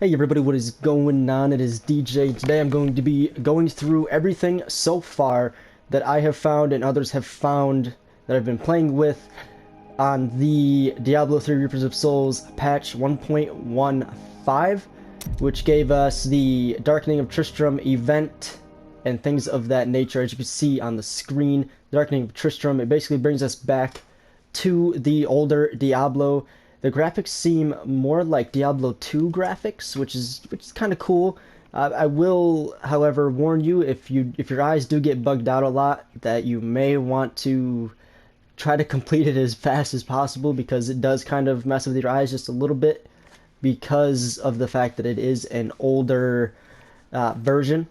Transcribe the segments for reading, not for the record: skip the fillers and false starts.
Hey everybody, what is going on? It is DJ. Today I'm going to be going through everything so far that I have found and others have found that I've been playing with on the Diablo 3 Reapers of Souls patch 1.15, which gave us the Darkening of Tristram event and things of that nature. As you can see on the screen, Darkening of Tristram, it basically brings us back to the older Diablo. The graphics seem more like Diablo 2 graphics, which is kind of cool. I will, however, warn you if your eyes do get bugged out a lot, that you may want to try to complete it as fast as possible, because it does kind of mess with your eyes just a little bit because of the fact that it is an older version.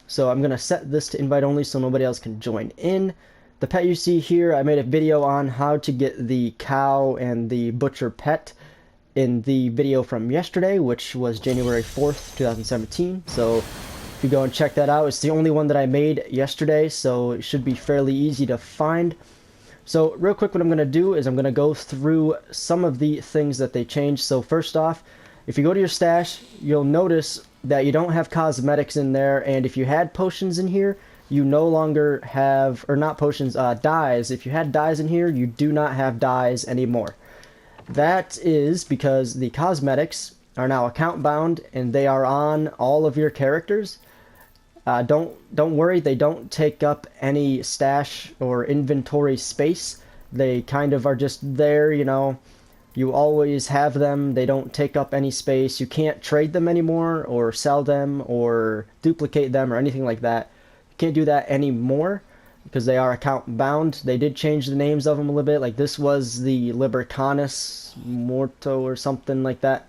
So I'm gonna set this to invite only so nobody else can join in. The pet you see here, I made a video on how to get the cow and the butcher pet in the video from yesterday, which was January 4th, 2017. So if you go and check that out, it's the only one that I made yesterday, so it should be fairly easy to find. So real quick, what I'm going to do is I'm going to go through some of the things that they changed. So first off, if you go to your stash, you'll notice that you don't have cosmetics in there, and if you had potions in here, you no longer have, or not potions, dyes. If you had dyes in here, you do not have dyes anymore. That is because the cosmetics are now account bound and they are on all of your characters. Don't worry, they don't take up any stash or inventory space. They kind of are just there, you know. You always have them. They don't take up any space. You can't trade them anymore or sell them or duplicate them or anything like that. Can't do that anymore because they are account bound. They did change the names of them a little bit. Like this was the Libercanus Morto or something like that,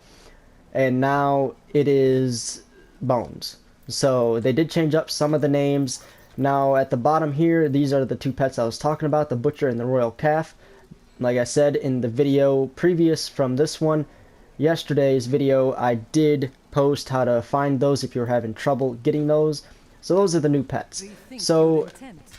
and now it is Bones. So they did change up some of the names. Now at the bottom here, these are the two pets I was talking about, the Butcher and the Royal Calf. Like I said in the video previous from this one, yesterday's video, I did post how to find those if you're having trouble getting those. So those are the new pets. So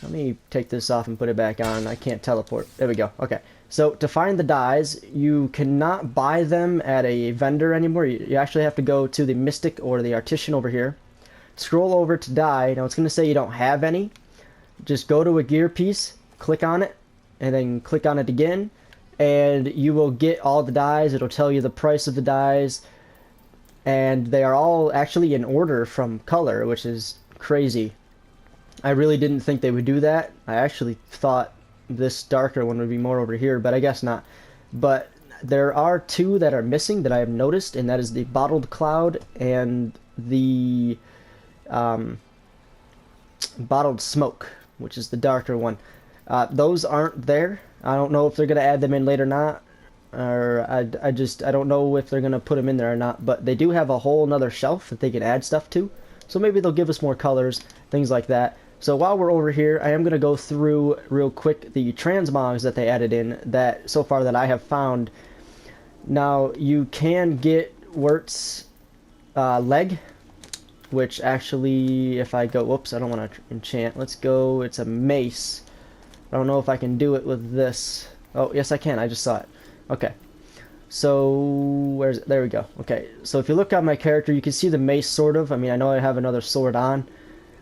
let me take this off and put it back on. I can't teleport. There we go. Okay. So to find the dyes, you cannot buy them at a vendor anymore. You actually have to go to the Mystic or the Artisan over here. Scroll over to dye. Now it's going to say you don't have any. Just go to a gear piece, click on it, and then click on it again, and you will get all the dyes. It'll tell you the price of the dyes, and they are all actually in order from color, which is crazy. I really didn't think they would do that. I actually thought this darker one would be more over here, but I guess not. But there are two that are missing that I have noticed, and that is the Bottled Cloud and the Bottled Smoke, which is the darker one. Those aren't there. I don't know if they're gonna add them in later or not, or I don't know if they're gonna put them in there or not. But they do have a whole another shelf that they can add stuff to. So maybe they'll give us more colors, things like that. So while we're over here, I am going to go through real quick the transmogs that they added in that so far that I have found. Now you can get Wirt's leg, which actually, if I go, whoops, I don't want to enchant. Let's go, it's a mace. I don't know if I can do it with this. Oh, yes I can, I just saw it. Okay. So, there we go. Okay, so if you look at my character, you can see the mace, sort of. I mean, I know I have another sword on,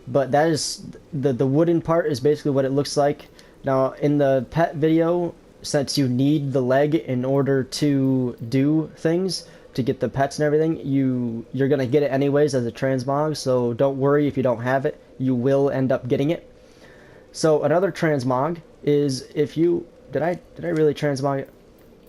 but that is, the wooden part is basically what it looks like. Now, in the pet video, since you need the leg in order to do things, to get the pets and everything, you're going to get it anyways as a transmog, so don't worry if you don't have it. You will end up getting it. So, another transmog is if you... Did I really transmog it?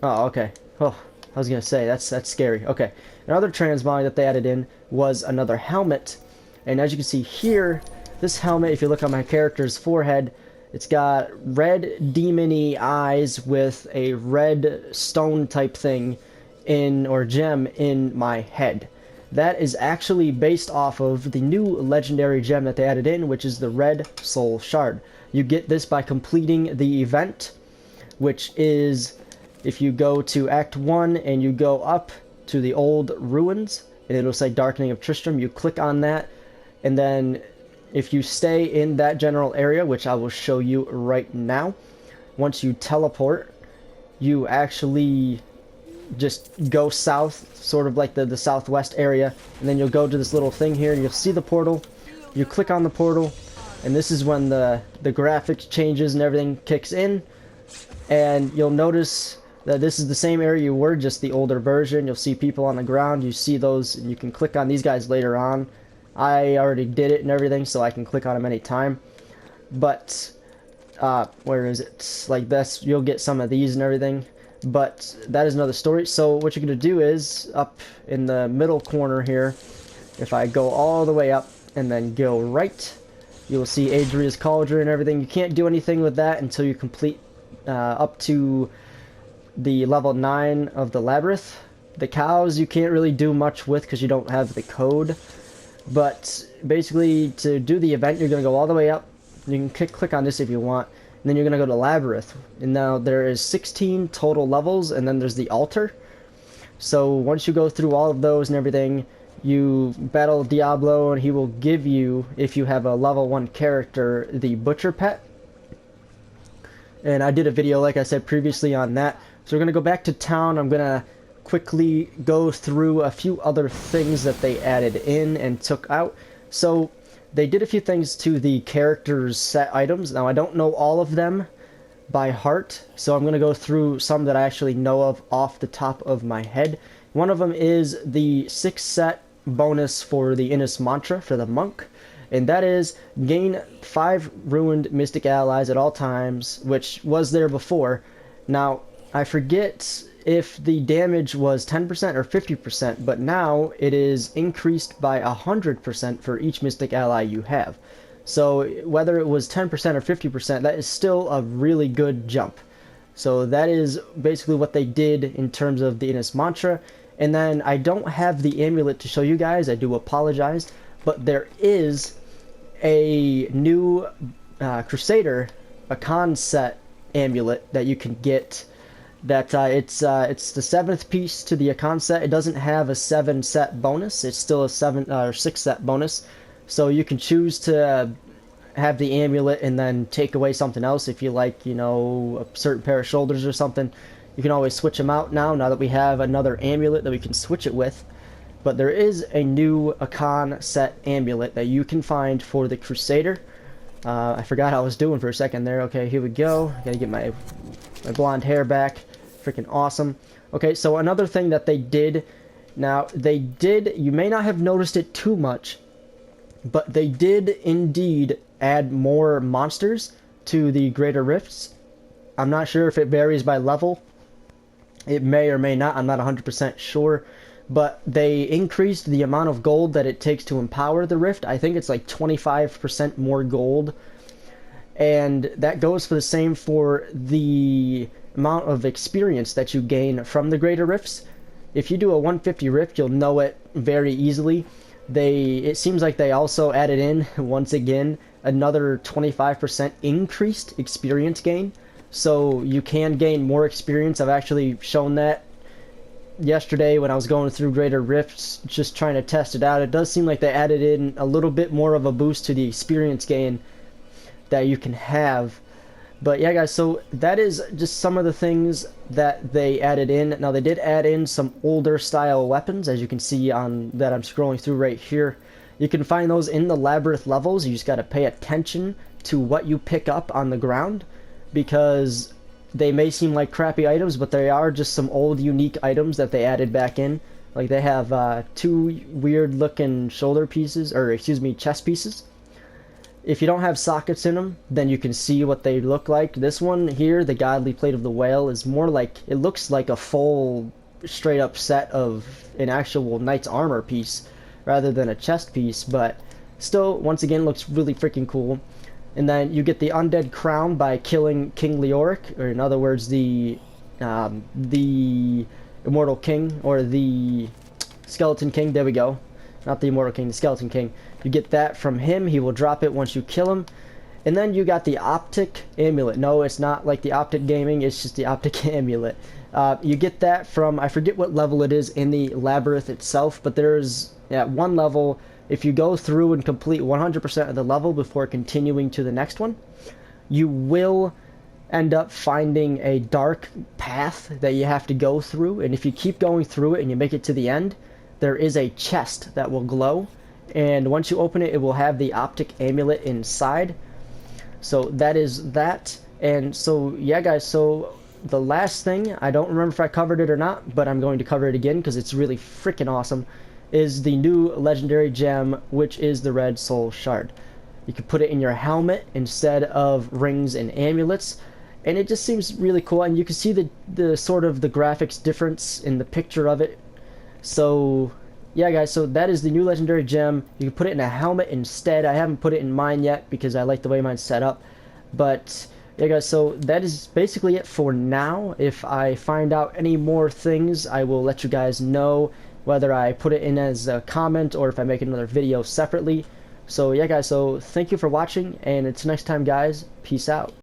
Oh, okay. Oh. I was gonna say, that's scary. Okay, another transmog that they added in was another helmet, and as you can see here, this helmet, if you look on my character's forehead, it's got red demon-y eyes with a red stone type thing in, or gem in my head. That is actually based off of the new legendary gem that they added in, which is the Red Soul Shard. You get this by completing the event, which is... If you go to Act 1 and you go up to the old ruins, and it'll say Darkening of Tristram, you click on that, and then if you stay in that general area, which I will show you right now, once you teleport, you actually just go south, sort of like the southwest area, and then you'll go to this little thing here, and you'll see the portal. You click on the portal, and this is when the graphics changes and everything kicks in, and you'll notice that this is the same area you were, just the older version. You'll see people on the ground. You see those, and you can click on these guys later on. I already did it and everything, so I can click on them anytime. But where is it? Like this, you'll get some of these and everything. But that is another story. So what you're gonna do is up in the middle corner here. If I go all the way up and then go right, you'll see Adria's Cauldron and everything. You can't do anything with that until you complete up to the level 9 of the labyrinth. The cows you can't really do much with because you don't have the code. But basically, to do the event, you're gonna go all the way up. You can click on this if you want. And then you're gonna go to labyrinth. And now there is 16 total levels, and then there's the altar. So once you go through all of those and everything, you battle Diablo, and he will give you, if you have a level 1 character, the butcher pet. And I did a video, like I said previously, on that. So we're gonna go back to town. I'm gonna quickly go through a few other things that they added in and took out. So they did a few things to the characters' set items. Now I don't know all of them by heart, so I'm gonna go through some that I actually know of off the top of my head. One of them is the 6 set bonus for the Innis Mantra for the monk, and that is gain 5 ruined mystic allies at all times, which was there before. Now I forget if the damage was 10% or 50%, but now it is increased by 100% for each mystic ally you have. So whether it was 10% or 50%, that is still a really good jump. So that is basically what they did in terms of the Innis Mantra. And then I don't have the amulet to show you guys, I do apologize, but there is a new Crusader, a con set amulet that you can get. That it's the 7th piece to the Akon set. It doesn't have a 7 set bonus. It's still a 7 or 6 set bonus. So you can choose to have the amulet and then take away something else if you like, you know, a certain pair of shoulders or something. You can always switch them out now that we have another amulet that we can switch it with. But there is a new Akon set amulet that you can find for the Crusader. I forgot how I was doing for a second there. Okay, here we go. I gotta get my blonde hair back. Freaking awesome. Okay, so another thing that they did, now they did, you may not have noticed it too much, but they did indeed add more monsters to the Greater Rifts. I'm not sure if it varies by level. It may or may not, I'm not 100% sure. But they increased the amount of gold that it takes to empower the rift. I think it's like 25% more gold. And that goes for the same for the amount of experience that you gain from the Greater Rifts. If you do a 150 rift, you'll know it very easily. It seems like they also added in, once again, another 25% increased experience gain. So you can gain more experience. I've actually shown that yesterday when I was going through Greater Rifts, just trying to test it out. It does seem like they added in a little bit more of a boost to the experience gain that you can have. But yeah, guys, so that is just some of the things that they added in. Now, they did add in some older style weapons, as you can see on that I'm scrolling through right here. You can find those in the labyrinth levels. You just got to pay attention to what you pick up on the ground, because they may seem like crappy items, but they are just some old unique items that they added back in. Like they have 2 weird looking shoulder pieces, or excuse me, chest pieces. If you don't have sockets in them, then you can see what they look like. This one here, the Godly Plate of the Whale, is more like, it looks like a full straight up set of an actual knight's armor piece rather than a chest piece, but still, once again, looks really freaking cool. And then you get the Undead Crown by killing King Leoric, or in other words, the Immortal King, or the Skeleton King. There we go. Not the Immortal King, the Skeleton King. You get that from him. He will drop it once you kill him. And then you got the Optic Amulet. No, it's not like the Optic Gaming, it's just the Optic Amulet. You get that from, I forget what level it is in the labyrinth itself, but there's, at one level, if you go through and complete 100% of the level before continuing to the next one, you will end up finding a dark path that you have to go through, and if you keep going through it and you make it to the end, there is a chest that will glow, and once you open it, it will have the optic amulet inside. So that is that. And so yeah guys, so the last thing, I don't remember if I covered it or not, but I'm going to cover it again because it's really freaking awesome, is the new legendary gem, which is the red soul shard. You can put it in your helmet instead of rings and amulets, and it just seems really cool, and you can see the sort of the graphics difference in the picture of it. So yeah guys, so that is the new legendary gem. You can put it in a helmet instead. I haven't put it in mine yet because I like the way mine's set up, but yeah guys, so that is basically it for now. If I find out any more things, I will let you guys know, whether I put it in as a comment or if I make another video separately. So yeah guys, so thank you for watching, and until next time guys, peace out.